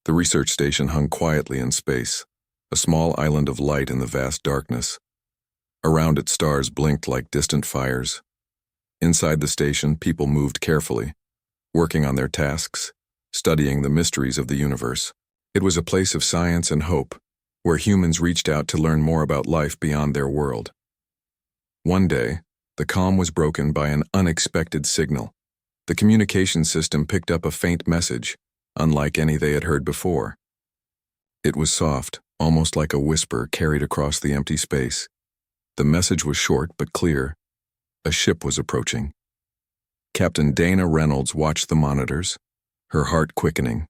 The research station hung quietly in space, a small island of light in the vast darkness. Around it, stars blinked like distant fires. Inside the station, people moved carefully, working on their tasks, studying the mysteries of the universe. It was a place of science and hope, where humans reached out to learn more about life beyond their world. One day, the calm was broken by an unexpected signal. The communication system picked up a faint message, unlike any they had heard before. It was soft, almost like a whisper carried across the empty space. The message was short but clear. A ship was approaching. Captain Dana Reynolds watched the monitors, her heart quickening.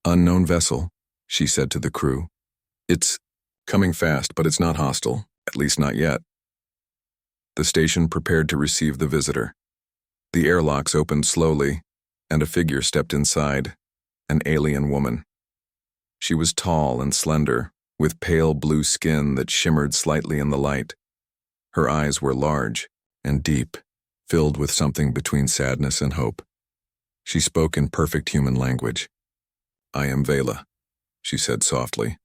"Unknown vessel," she said to the crew. "It's coming fast, but it's not hostile, at least not yet." The station prepared to receive the visitor. The airlocks opened slowly, and a figure stepped inside, an alien woman. She was tall and slender, with pale blue skin that shimmered slightly in the light. Her eyes were large and deep, filled with something between sadness and hope. She spoke in perfect human language. "I am Vela," she said softly.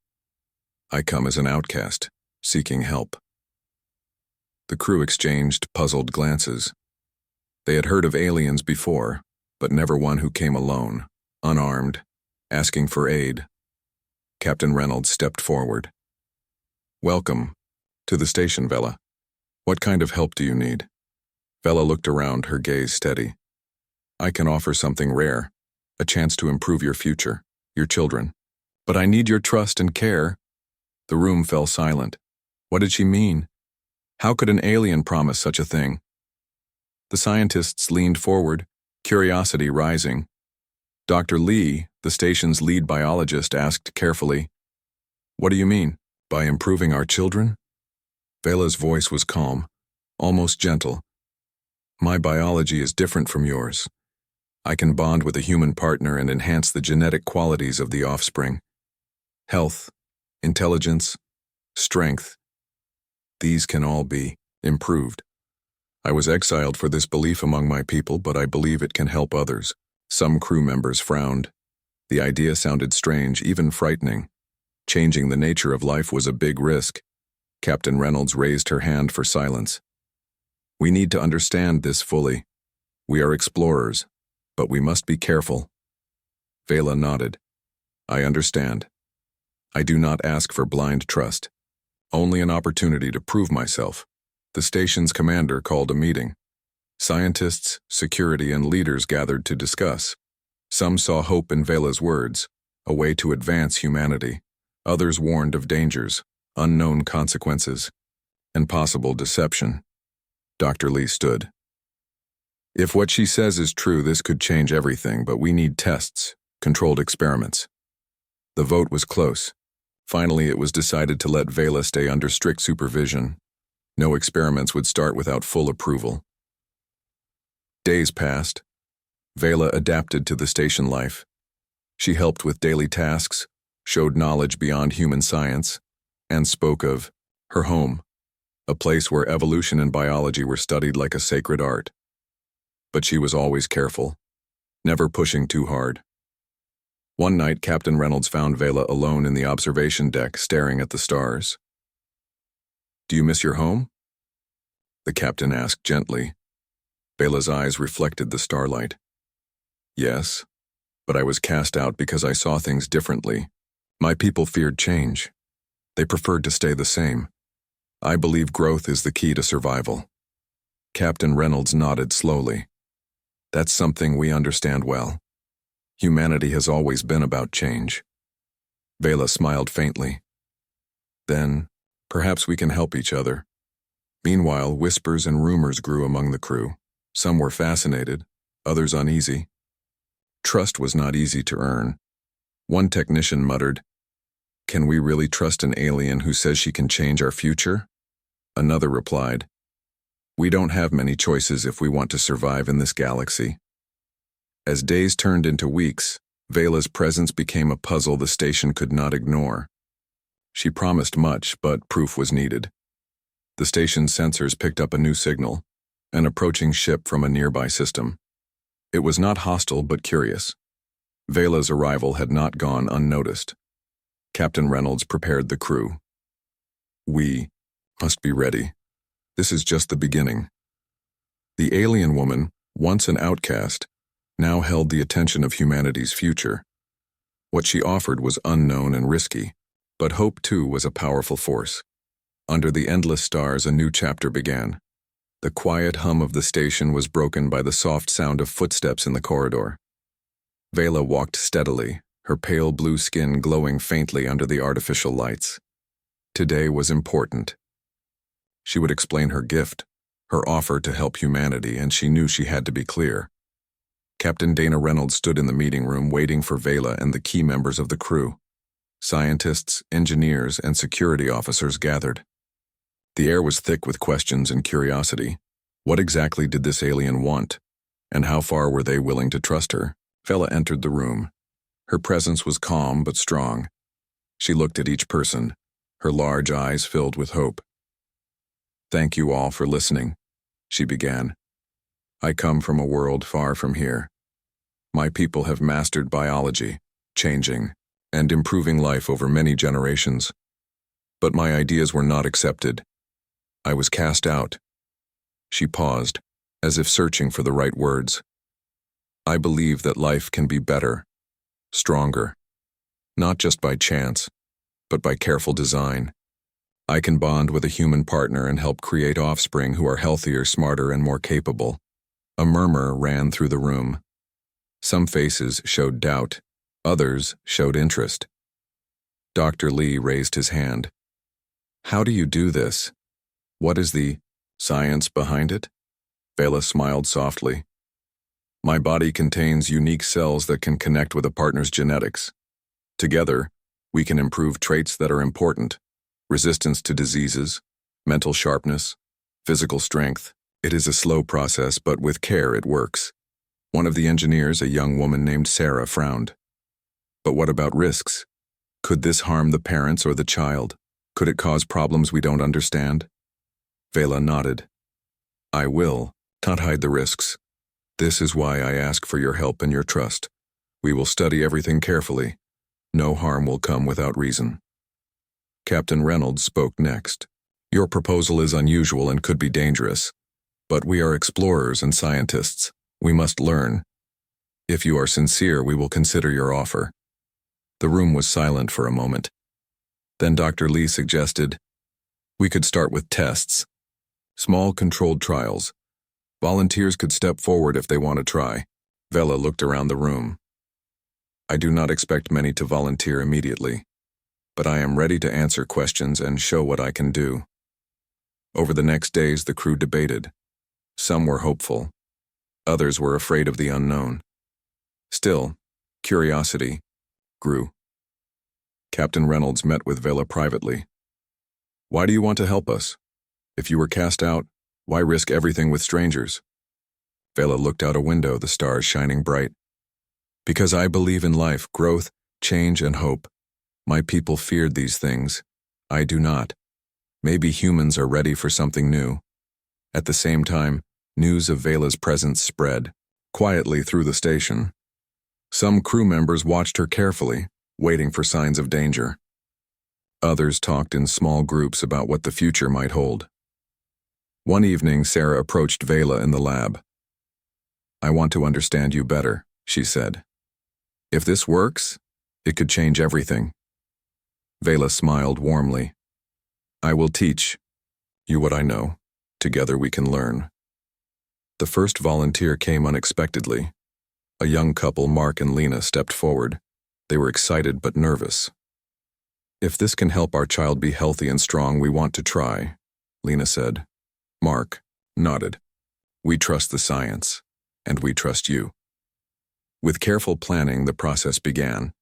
"I come as an outcast, seeking help." The crew exchanged puzzled glances. They had heard of aliens before, but never one who came alone, unarmed, asking for aid. Captain Reynolds stepped forward. "Welcome to the station, Vela. What kind of help do you need?" Vela looked around, her gaze steady. "I can offer something rare, a chance to improve your future, your children. But I need your trust and care." The room fell silent. What did she mean? How could an alien promise such a thing? The scientists leaned forward, curiosity rising. Dr. Lee, the station's lead biologist, asked carefully, "What do you mean, by improving our children?" Vela's voice was calm, almost gentle. "My biology is different from yours. I can bond with a human partner and enhance the genetic qualities of the offspring. Health, intelligence, strength. These can all be improved. I was exiled for this belief among my people, but I believe it can help others." Some crew members frowned. The idea sounded strange, even frightening. Changing the nature of life was a big risk. Captain Reynolds raised her hand for silence. "We need to understand this fully. We are explorers, but we must be careful." Vela nodded. "I understand. I do not ask for blind trust. Only an opportunity to prove myself." The station's commander called a meeting. Scientists, security, and leaders gathered to discuss. Some saw hope in Vela's words, a way to advance humanity. Others warned of dangers, unknown consequences, and possible deception. Dr. Lee stood. "If what she says is true, this could change everything, but we need tests, controlled experiments." The vote was close. Finally, it was decided to let Vela stay under strict supervision. No experiments would start without full approval. Days passed. Vela adapted to the station life. She helped with daily tasks, showed knowledge beyond human science, and spoke of her home, a place where evolution and biology were studied like a sacred art. But she was always careful, never pushing too hard. One night, Captain Reynolds found Vela alone in the observation deck, staring at the stars. "Do you miss your home?" the captain asked gently. Vela's eyes reflected the starlight. "Yes, but I was cast out because I saw things differently. My people feared change. They preferred to stay the same. I believe growth is the key to survival." Captain Reynolds nodded slowly. "That's something we understand well. Humanity has always been about change." Vela smiled faintly. "Then, perhaps we can help each other." Meanwhile, whispers and rumors grew among the crew. Some were fascinated, others uneasy. Trust was not easy to earn. One technician muttered, "Can we really trust an alien who says she can change our future?" Another replied, "We don't have many choices if we want to survive in this galaxy." As days turned into weeks, Vela's presence became a puzzle the station could not ignore. She promised much, but proof was needed. The station's sensors picked up a new signal, an approaching ship from a nearby system. It was not hostile but curious. Vela's arrival had not gone unnoticed. Captain Reynolds prepared the crew. We must be ready. This is just the beginning. The alien woman, once an outcast, now held the attention of humanity's future. What she offered was unknown and risky, but hope too was a powerful force. Under the endless stars, a new chapter began. The quiet hum of the station was broken by the soft sound of footsteps in the corridor. Vela walked steadily, her pale blue skin glowing faintly under the artificial lights. Today was important. She would explain her gift, her offer to help humanity, and she knew she had to be clear. Captain Dana Reynolds stood in the meeting room waiting for Vela and the key members of the crew. Scientists, engineers, and security officers gathered. The air was thick with questions and curiosity. What exactly did this alien want? And how far were they willing to trust her? Vela entered the room. Her presence was calm but strong. She looked at each person, her large eyes filled with hope. "Thank you all for listening," she began. "I come from a world far from here. My people have mastered biology, changing, and improving life over many generations. But my ideas were not accepted. I was cast out." She paused, as if searching for the right words. "I believe that life can be better, stronger, not just by chance, but by careful design. I can bond with a human partner and help create offspring who are healthier, smarter, and more capable." A murmur ran through the room. Some faces showed doubt, others showed interest. Dr. Lee raised his hand. "How do you do this? What is the science behind it?" Vela smiled softly. "My body contains unique cells that can connect with a partner's genetics. Together, we can improve traits that are important: resistance to diseases, mental sharpness, physical strength. It is a slow process, but with care it works." One of the engineers, a young woman named Sarah, frowned. "But what about risks? Could this harm the parents or the child? Could it cause problems we don't understand?" Vela nodded. "I will not hide the risks. This is why I ask for your help and your trust. We will study everything carefully. No harm will come without reason." Captain Reynolds spoke next. "Your proposal is unusual and could be dangerous, but we are explorers and scientists. We must learn. If you are sincere, we will consider your offer." The room was silent for a moment. Then Dr. Lee suggested, "We could start with tests. Small controlled trials. Volunteers could step forward if they want to try." Vela looked around the room. "I do not expect many to volunteer immediately, but I am ready to answer questions and show what I can do." Over the next days, the crew debated. Some were hopeful. Others were afraid of the unknown. Still, curiosity grew. Captain Reynolds met with Vela privately. "Why do you want to help us? If you were cast out, why risk everything with strangers?" Vela looked out a window, the stars shining bright. "Because I believe in life, growth, change, and hope. My people feared these things. I do not. Maybe humans are ready for something new." At the same time, news of Vela's presence spread quietly through the station. Some crew members watched her carefully, waiting for signs of danger. Others talked in small groups about what the future might hold. One evening, Sarah approached Vela in the lab. "I want to understand you better," she said. "If this works, it could change everything." Vela smiled warmly. "I will teach you what I know. Together we can learn." The first volunteer came unexpectedly. A young couple, Mark and Lena, stepped forward. They were excited but nervous. "If this can help our child be healthy and strong, we want to try," Lena said. Mark nodded. "We trust the science, and we trust you." With careful planning, the process began.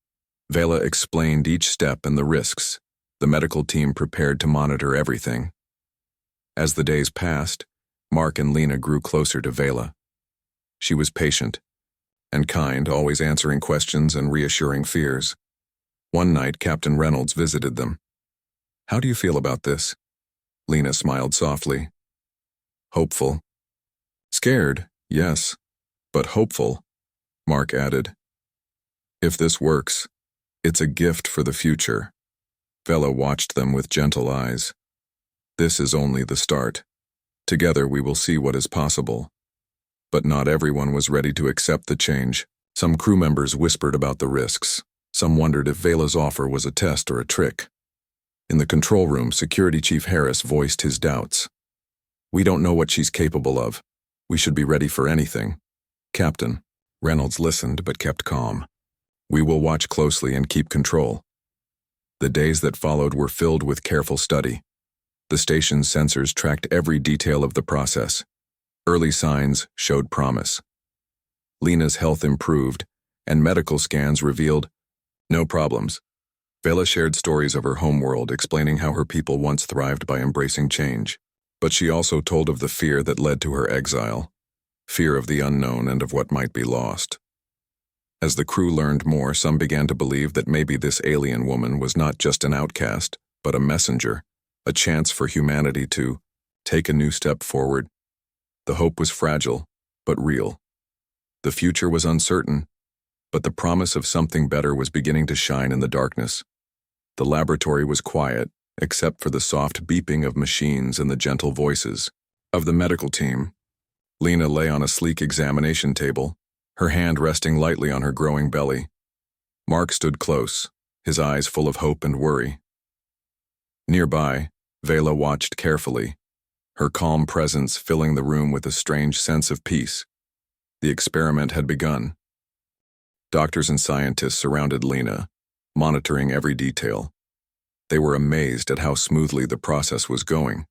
Vela explained each step and the risks. The medical team prepared to monitor everything. As the days passed, Mark and Lena grew closer to Vela. She was patient and kind, always answering questions and reassuring fears. One night, Captain Reynolds visited them. "How do you feel about this?" Lena smiled softly. "Hopeful." "Scared, yes, but hopeful," Mark added. If this works, it's a gift for the future. Vela watched them with gentle eyes. This is only the start. Together we will see what is possible. But not everyone was ready to accept the change. Some crew members whispered about the risks. Some wondered if Vela's offer was a test or a trick. In the control room, Security Chief Harris voiced his doubts. "We don't know what she's capable of. We should be ready for anything." "Captain." Reynolds listened but kept calm. "We will watch closely and keep control." The days that followed were filled with careful study. The station's sensors tracked every detail of the process. Early signs showed promise. Lena's health improved, and medical scans revealed no problems. Vela shared stories of her homeworld, explaining how her people once thrived by embracing change. But she also told of the fear that led to her exile, fear of the unknown and of what might be lost. As the crew learned more, some began to believe that maybe this alien woman was not just an outcast, but a messenger, a chance for humanity to take a new step forward. The hope was fragile, but real. The future was uncertain, but the promise of something better was beginning to shine in the darkness. The laboratory was quiet, except for the soft beeping of machines and the gentle voices of the medical team. Lena lay on a sleek examination table, her hand resting lightly on her growing belly. Mark stood close, his eyes full of hope and worry. Nearby, Vela watched carefully, her calm presence filling the room with a strange sense of peace. The experiment had begun. Doctors and scientists surrounded Lena, monitoring every detail. They were amazed at how smoothly the process was going.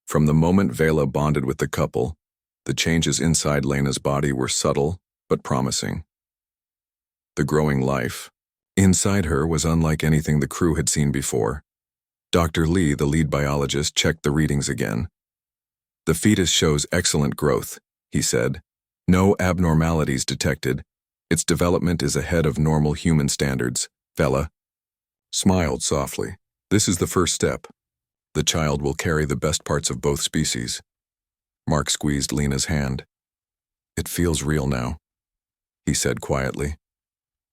From the moment Vela bonded with the couple, the changes inside Lena's body were subtle but promising. The growing life inside her was unlike anything the crew had seen before. Dr. Lee, the lead biologist, checked the readings again. "The fetus shows excellent growth," he said. "No abnormalities detected. Its development is ahead of normal human standards." Vela smiled softly. "This is the first step. The child will carry the best parts of both species." Mark squeezed Lena's hand. "It feels real now," he said quietly,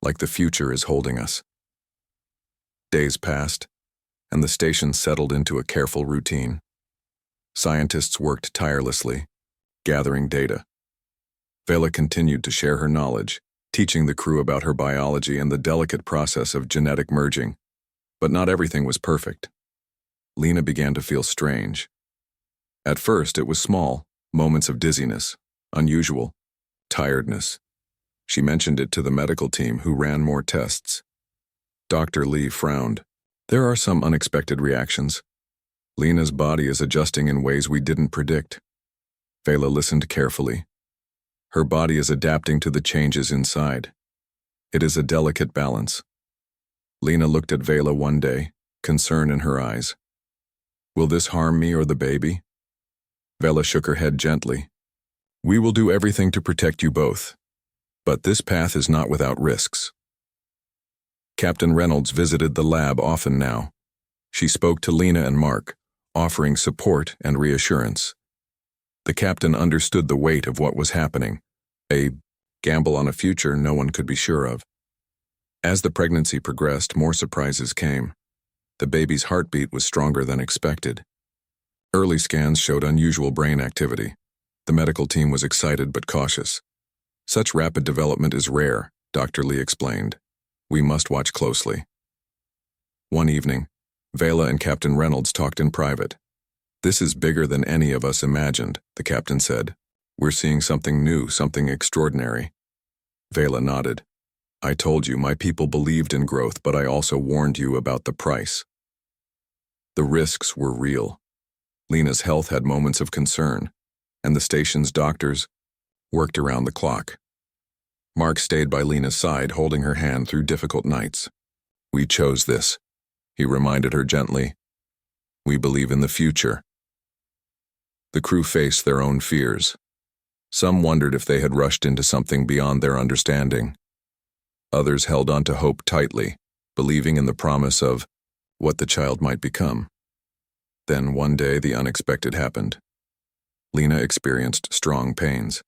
"like the future is holding us." Days passed, and the station settled into a careful routine. Scientists worked tirelessly, gathering data. Vela continued to share her knowledge, teaching the crew about her biology and the delicate process of genetic merging. But not everything was perfect. Lena began to feel strange. At first, it was small, moments of dizziness, unusual, tiredness. She mentioned it to the medical team, who ran more tests. Dr. Lee frowned. "There are some unexpected reactions. Lena's body is adjusting in ways we didn't predict." Vela listened carefully. Her body is adapting to the changes inside. It is a delicate balance. Lena looked at Vela one day, concern in her eyes. "Will this harm me or the baby?" Vela shook her head gently. "We will do everything to protect you both. But this path is not without risks." Captain Reynolds visited the lab often now. She spoke to Lena and Mark, offering support and reassurance. The captain understood the weight of what was happening, a gamble on a future no one could be sure of. As the pregnancy progressed, more surprises came. The baby's heartbeat was stronger than expected. Early scans showed unusual brain activity. The medical team was excited but cautious. "Such rapid development is rare," Dr. Lee explained. "We must watch closely." One evening, Vela and Captain Reynolds talked in private. "This is bigger than any of us imagined," the captain said. "We're seeing something new, something extraordinary." Vela nodded. "I told you my people believed in growth, but I also warned you about the price." The risks were real. Lena's health had moments of concern, and the station's doctors worked around the clock. Mark stayed by Lena's side, holding her hand through difficult nights. "We chose this," he reminded her gently. "We believe in the future." The crew faced their own fears. Some wondered if they had rushed into something beyond their understanding. Others held on to hope tightly, believing in the promise of what the child might become. Then one day the unexpected happened. Lena experienced strong pains.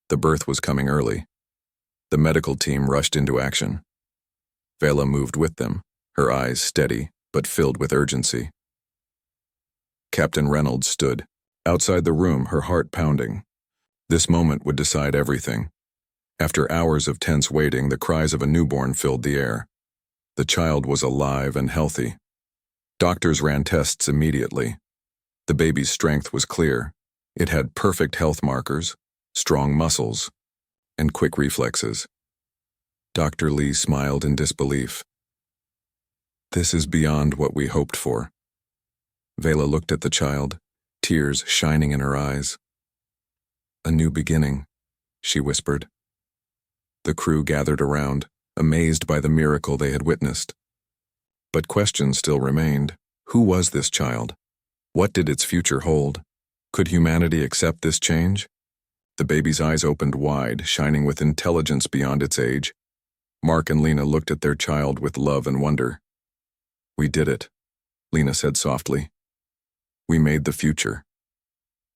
The birth was coming early. The medical team rushed into action. Vela moved with them, her eyes steady but filled with urgency. Captain Reynolds stood, outside the room, her heart pounding. This moment would decide everything. After hours of tense waiting, the cries of a newborn filled the air. The child was alive and healthy. Doctors ran tests immediately. The baby's strength was clear. It had perfect health markers, strong muscles, and quick reflexes. Dr. Lee smiled in disbelief. This is beyond what we hoped for. Vela looked at the child, tears shining in her eyes. A new beginning, she whispered. The crew gathered around, amazed by the miracle they had witnessed. But questions still remained. Who was this child? What did its future hold? Could humanity accept this change? The baby's eyes opened wide, shining with intelligence beyond its age. Mark and Lena looked at their child with love and wonder. We did it, Lena said softly. We made the future.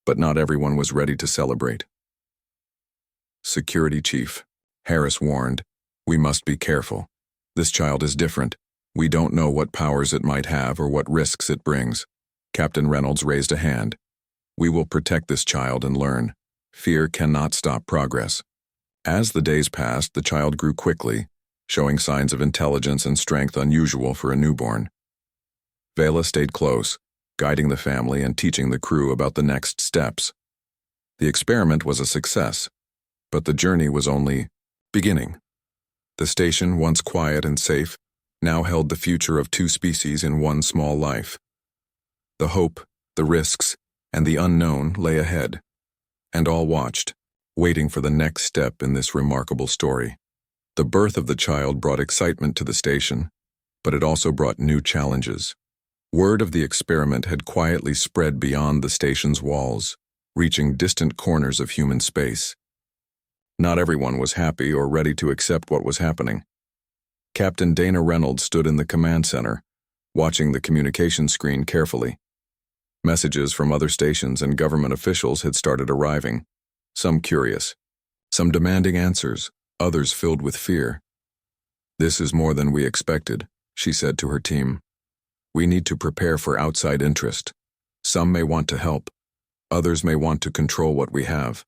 But not everyone was ready to celebrate. Security Chief Harris warned, we must be careful. This child is different. We don't know what powers it might have or what risks it brings. Captain Reynolds raised a hand. We will protect this child and learn. Fear cannot stop progress. As the days passed, the child grew quickly, showing signs of intelligence and strength unusual for a newborn. Vela stayed close, guiding the family and teaching the crew about the next steps. The experiment was a success, but the journey was only beginning. The station, once quiet and safe, now held the future of two species in one small life. The hope, the risks, and the unknown lay ahead, and all watched, waiting for the next step in this remarkable story. The birth of the child brought excitement to the station, but it also brought new challenges. Word of the experiment had quietly spread beyond the station's walls, reaching distant corners of human space. Not everyone was happy or ready to accept what was happening. Captain Dana Reynolds stood in the command center, watching the communication screen carefully. Messages from other stations and government officials had started arriving, some curious, some demanding answers, others filled with fear. This is more than we expected, she said to her team. We need to prepare for outside interest. Some may want to help. Others may want to control what we have.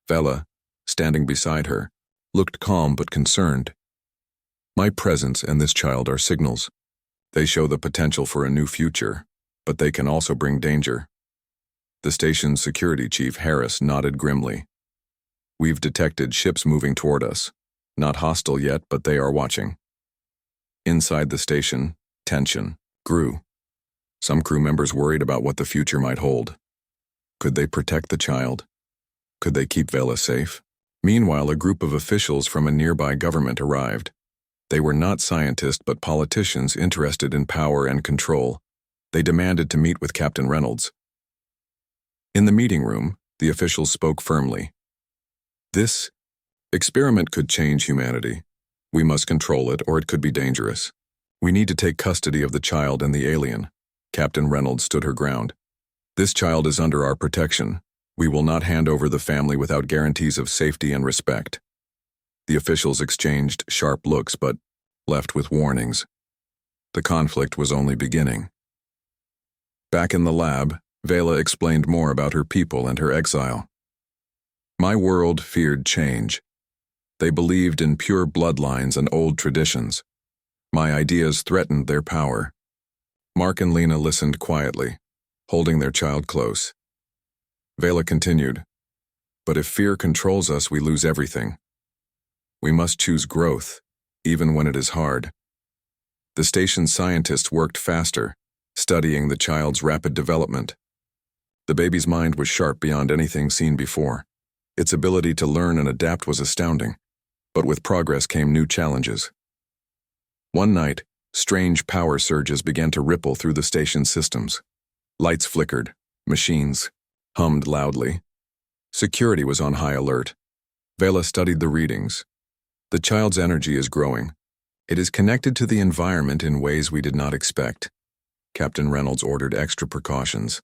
Vela, standing beside her, looked calm but concerned. My presence and this child are signals. They show the potential for a new future, but they can also bring danger. The station's security chief, Harris, nodded grimly. We've detected ships moving toward us. Not hostile yet, but they are watching. Inside the station, tension grew. Some crew members worried about what the future might hold. Could they protect the child? Could they keep Vela safe? Meanwhile, a group of officials from a nearby government arrived. They were not scientists but politicians interested in power and control. They demanded to meet with Captain Reynolds. In the meeting room, the officials spoke firmly. This experiment could change humanity. We must control it, or it could be dangerous. We need to take custody of the child and the alien. Captain Reynolds stood her ground. This child is under our protection. We will not hand over the family without guarantees of safety and respect. The officials exchanged sharp looks but left with warnings. The conflict was only beginning. Back in the lab, Vela explained more about her people and her exile. My world feared change. They believed in pure bloodlines and old traditions. My ideas threatened their power. Mark and Lena listened quietly, holding their child close. Vela continued, but if fear controls us, we lose everything. We must choose growth, even when it is hard. The station's scientists worked faster, studying the child's rapid development. The baby's mind was sharp beyond anything seen before. Its ability to learn and adapt was astounding, but with progress came new challenges. One night, strange power surges began to ripple through the station's systems. Lights flickered, machines hummed loudly. Security was on high alert. Vela studied the readings. The child's energy is growing. It is connected to the environment in ways we did not expect. Captain Reynolds ordered extra precautions.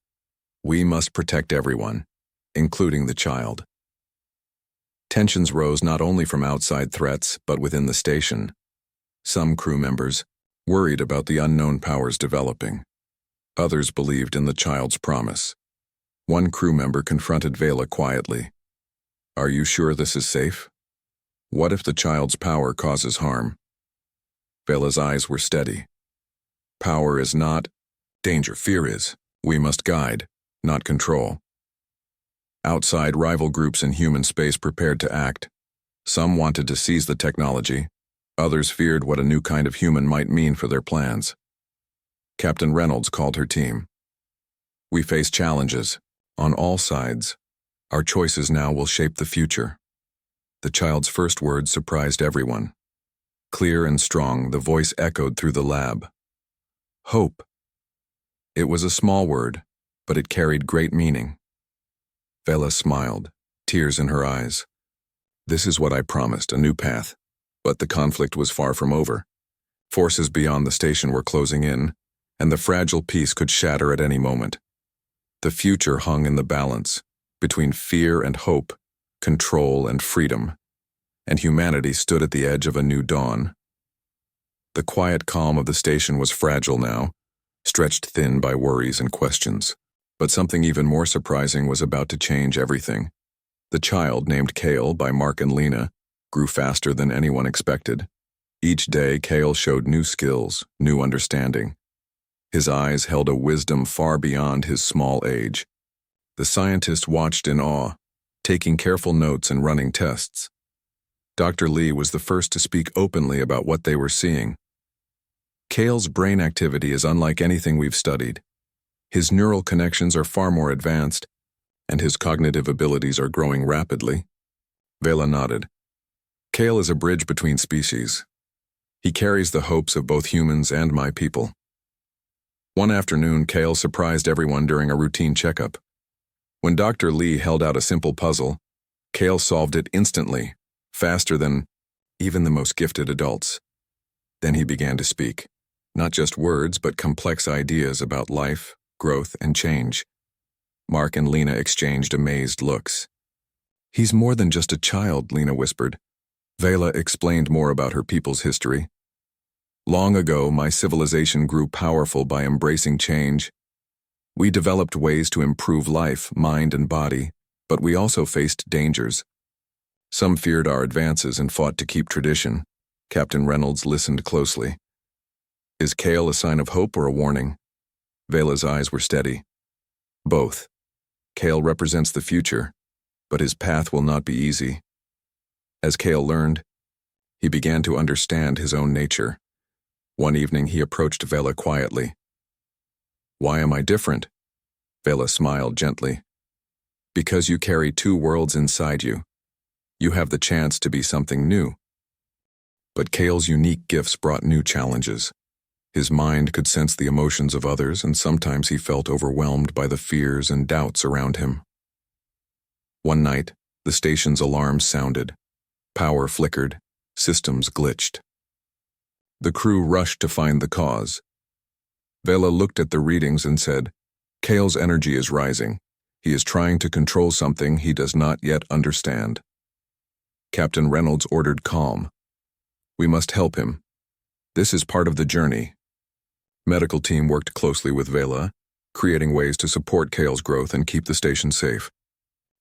We must protect everyone, including the child. Tensions rose not only from outside threats, but within the station. Some crew members worried about the unknown powers developing. Others believed in the child's promise. One crew member confronted Vela quietly. "Are you sure this is safe? What if the child's power causes harm?" Vela's eyes were steady. "Power is not danger, fear is. We must guide, not control." Outside, rival groups in human space prepared to act. Some wanted to seize the technology. Others feared what a new kind of human might mean for their plans. Captain Reynolds called her team. "We face challenges on all sides. Our choices now will shape the future." The child's first words surprised everyone. Clear and strong, the voice echoed through the lab. Hope. It was a small word, but it carried great meaning. Vela smiled, tears in her eyes. "This is what I promised, a new path." But the conflict was far from over. Forces beyond the station were closing in, and the fragile peace could shatter at any moment. The future hung in the balance, between fear and hope, control and freedom, and humanity stood at the edge of a new dawn. The quiet calm of the station was fragile now, stretched thin by worries and questions. But something even more surprising was about to change everything. The child, named Kale by Mark and Lena, grew faster than anyone expected. Each day, Kale showed new skills, new understanding. His eyes held a wisdom far beyond his small age. The scientist watched in awe, taking careful notes and running tests. Dr. Lee was the first to speak openly about what they were seeing. Kale's brain activity is unlike anything we've studied. His neural connections are far more advanced, and his cognitive abilities are growing rapidly. Vela nodded. Kale is a bridge between species. He carries the hopes of both humans and my people. One afternoon, Kale surprised everyone during a routine checkup. When Dr. Lee held out a simple puzzle, Kale solved it instantly, faster than even the most gifted adults. Then he began to speak, not just words, but complex ideas about life, growth, and change. Mark and Lena exchanged amazed looks. "He's more than just a child," Lena whispered. Vela explained more about her people's history. "Long ago, my civilization grew powerful by embracing change. We developed ways to improve life, mind, and body, but we also faced dangers. Some feared our advances and fought to keep tradition." Captain Reynolds listened closely. "Is Kale a sign of hope or a warning?" Vela's eyes were steady. "Both. Kale represents the future, but his path will not be easy." As Kale learned, he began to understand his own nature. One evening he approached Vela quietly. "Why am I different?" Vela smiled gently. "Because you carry two worlds inside you. You have the chance to be something new." But Kale's unique gifts brought new challenges. His mind could sense the emotions of others, and sometimes he felt overwhelmed by the fears and doubts around him. One night, the station's alarms sounded. Power flickered, systems glitched. The crew rushed to find the cause. Vela looked at the readings and said, "Kale's energy is rising. He is trying to control something he does not yet understand." Captain Reynolds ordered calm. "We must help him. This is part of the journey." Medical team worked closely with Vela, creating ways to support Kale's growth and keep the station safe.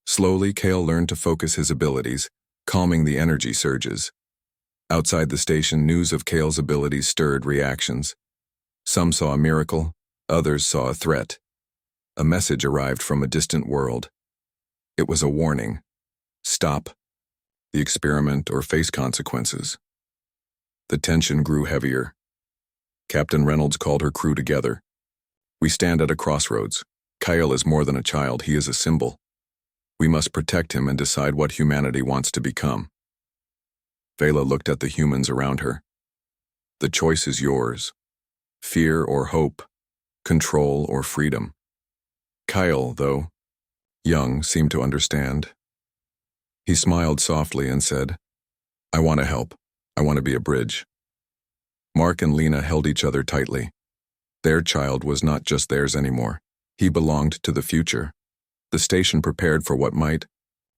Slowly, Kale learned to focus his abilities, calming the energy surges. Outside the station, news of Kale's abilities stirred reactions. Some saw a miracle, others saw a threat. A message arrived from a distant world. It was a warning. Stop the experiment or face consequences. The tension grew heavier. Captain Reynolds called her crew together. "We stand at a crossroads. Kale is more than a child, he is a symbol. We must protect him and decide what humanity wants to become." Vela looked at the humans around her. "The choice is yours. Fear or hope, control or freedom." Kyle, though young, seemed to understand. He smiled softly and said, "I want to help. I want to be a bridge." Mark and Lena held each other tightly. Their child was not just theirs anymore. He belonged to the future. The station prepared for what might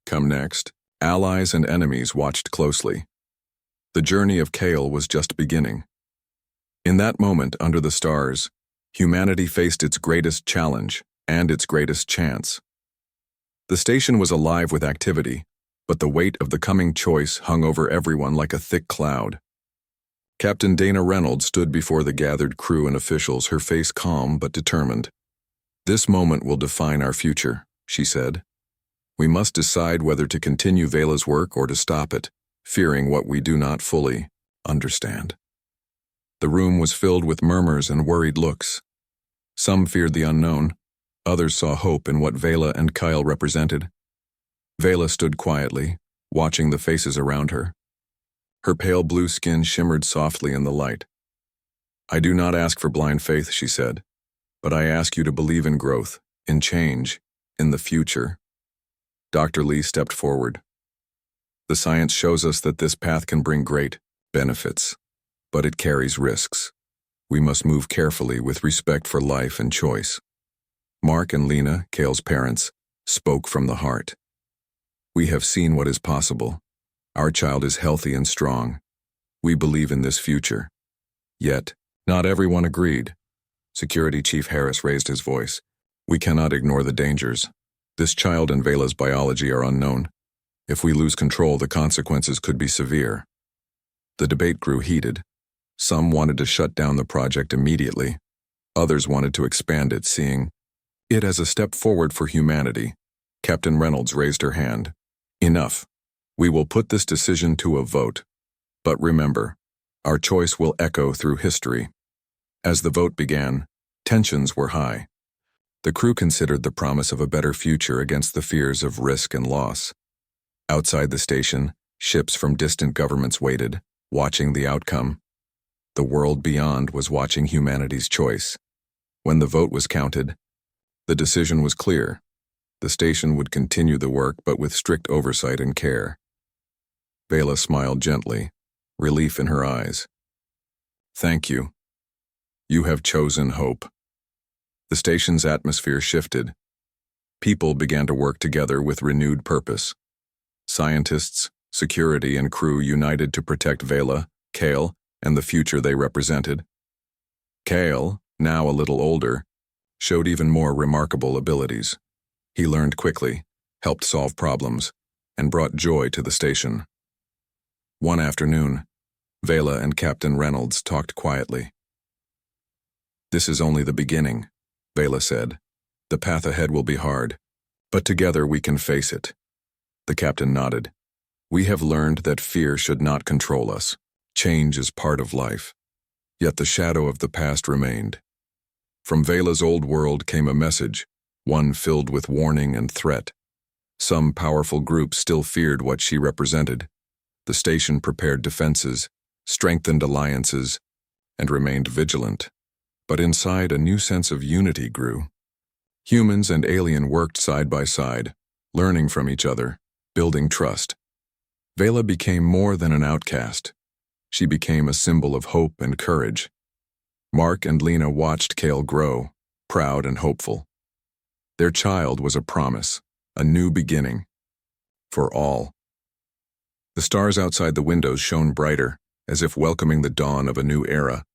come next. Allies and enemies watched closely. The journey of Kale was just beginning. In that moment, under the stars, humanity faced its greatest challenge and its greatest chance. The station was alive with activity, but the weight of the coming choice hung over everyone like a thick cloud. Captain Dana Reynolds stood before the gathered crew and officials, her face calm but determined. "This moment will define our future," she said. "We must decide whether to continue Vela's work or to stop it, fearing what we do not fully understand." The room was filled with murmurs and worried looks. Some feared the unknown, others saw hope in what Vela and Kyle represented. Vela stood quietly, watching the faces around her. Her pale blue skin shimmered softly in the light. "I do not ask for blind faith," she said, "but I ask you to believe in growth, in change, in the future." Dr. Lee stepped forward. "The science shows us that this path can bring great benefits, but it carries risks. We must move carefully with respect for life and choice." Mark and Lena, Kale's parents, spoke from the heart. "We have seen what is possible. Our child is healthy and strong. We believe in this future." Yet, not everyone agreed. Security Chief Harris raised his voice. "We cannot ignore the dangers. This child and Vela's biology are unknown. If we lose control, the consequences could be severe." The debate grew heated. Some wanted to shut down the project immediately. Others wanted to expand it, seeing it as a step forward for humanity. Captain Reynolds raised her hand. "Enough. We will put this decision to a vote. But remember, our choice will echo through history." As the vote began, tensions were high. The crew considered the promise of a better future against the fears of risk and loss. Outside the station, ships from distant governments waited, watching the outcome. The world beyond was watching humanity's choice. When the vote was counted, the decision was clear. The station would continue the work, but with strict oversight and care. Vela smiled gently, relief in her eyes. "Thank you. You have chosen hope." The station's atmosphere shifted. People began to work together with renewed purpose. Scientists, security, and crew united to protect Vela, Kale, and the future they represented. Kale, now a little older, showed even more remarkable abilities. He learned quickly, helped solve problems, and brought joy to the station. One afternoon, Vela and Captain Reynolds talked quietly. "This is only the beginning," Vela said. "The path ahead will be hard, but together we can face it." The captain nodded. "We have learned that fear should not control us. Change is part of life." Yet the shadow of the past remained. From Vela's old world came a message, one filled with warning and threat. Some powerful groups still feared what she represented. The station prepared defenses, strengthened alliances, and remained vigilant. But inside, a new sense of unity grew. Humans and alien worked side by side, learning from each other, building trust. Vela became more than an outcast. She became a symbol of hope and courage. Mark and Lena watched Kale grow, proud and hopeful. Their child was a promise, a new beginning. For all. The stars outside the windows shone brighter, as if welcoming the dawn of a new era.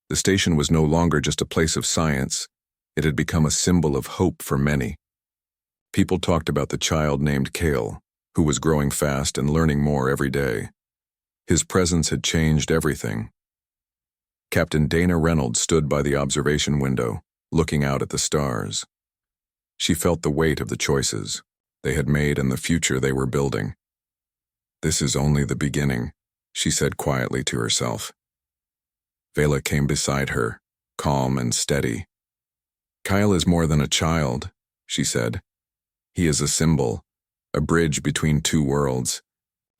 The station was no longer just a place of science. It had become a symbol of hope for many. People talked about the child named Kale, who was growing fast and learning more every day. His presence had changed everything. Captain Dana Reynolds stood by the observation window, looking out at the stars. She felt the weight of the choices they had made and the future they were building. "This is only the beginning," she said quietly to herself. Vela came beside her, calm and steady. "Kyle is more than a child," she said. "He is a symbol, a bridge between two worlds.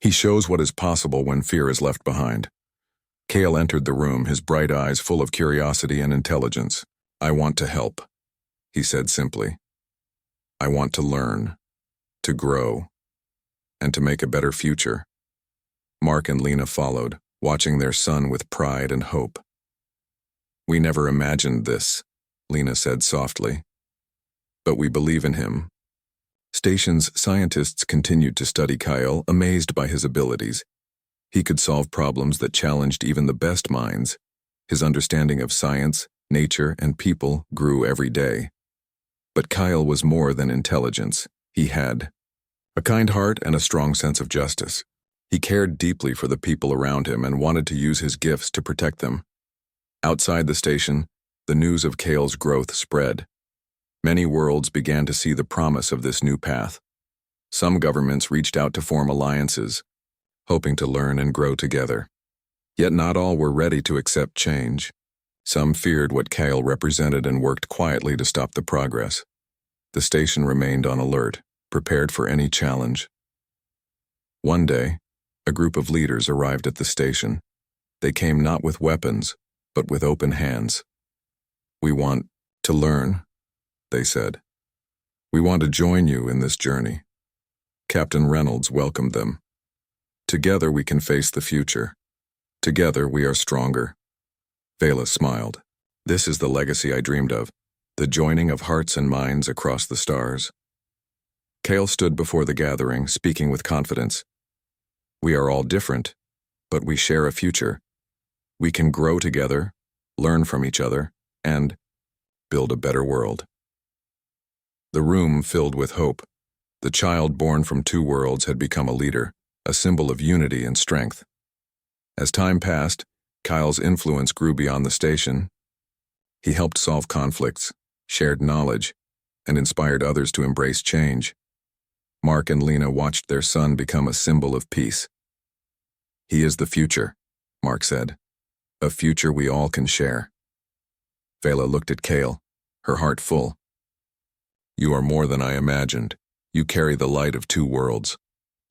He shows what is possible when fear is left behind." Kale entered the room, his bright eyes full of curiosity and intelligence. "I want to help," he said simply. "I want to learn, to grow, and to make a better future." Mark and Lena followed, watching their son with pride and hope. "We never imagined this," Lena said softly. "But we believe in him." Station's scientists continued to study Kyle, amazed by his abilities. He could solve problems that challenged even the best minds. His understanding of science, nature, and people grew every day. But Kyle was more than intelligence. He had a kind heart and a strong sense of justice. He cared deeply for the people around him and wanted to use his gifts to protect them. Outside the station, the news of Kyle's growth spread. Many worlds began to see the promise of this new path. Some governments reached out to form alliances, hoping to learn and grow together. Yet not all were ready to accept change. Some feared what Kyle represented and worked quietly to stop the progress. The station remained on alert, prepared for any challenge. One day, a group of leaders arrived at the station. They came not with weapons, but with open hands. "We want to learn," they said. "We want to join you in this journey." Captain Reynolds welcomed them. "Together we can face the future. Together we are stronger." Vela smiled. "This is the legacy I dreamed of, the joining of hearts and minds across the stars." Kale stood before the gathering, speaking with confidence. "We are all different, but we share a future. We can grow together, learn from each other, and build a better world." The room filled with hope. The child born from two worlds had become a leader, a symbol of unity and strength. As time passed, Kyle's influence grew beyond the station. He helped solve conflicts, shared knowledge, and inspired others to embrace change. Mark and Lena watched their son become a symbol of peace. "He is the future," Mark said. "A future we all can share." Vela looked at Kale, her heart full. "You are more than I imagined. You carry the light of two worlds."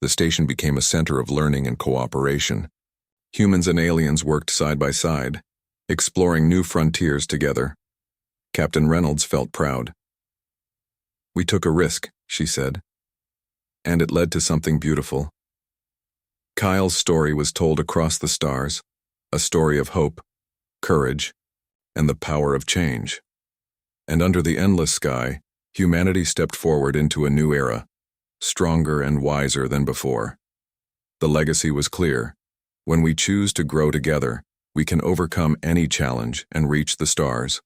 The station became a center of learning and cooperation. Humans and aliens worked side by side, exploring new frontiers together. Captain Reynolds felt proud. "We took a risk," she said, "and it led to something beautiful." Kyle's story was told across the stars, a story of hope, courage, and the power of change. And under the endless sky, humanity stepped forward into a new era, stronger and wiser than before. The legacy was clear. When we choose to grow together, we can overcome any challenge and reach the stars.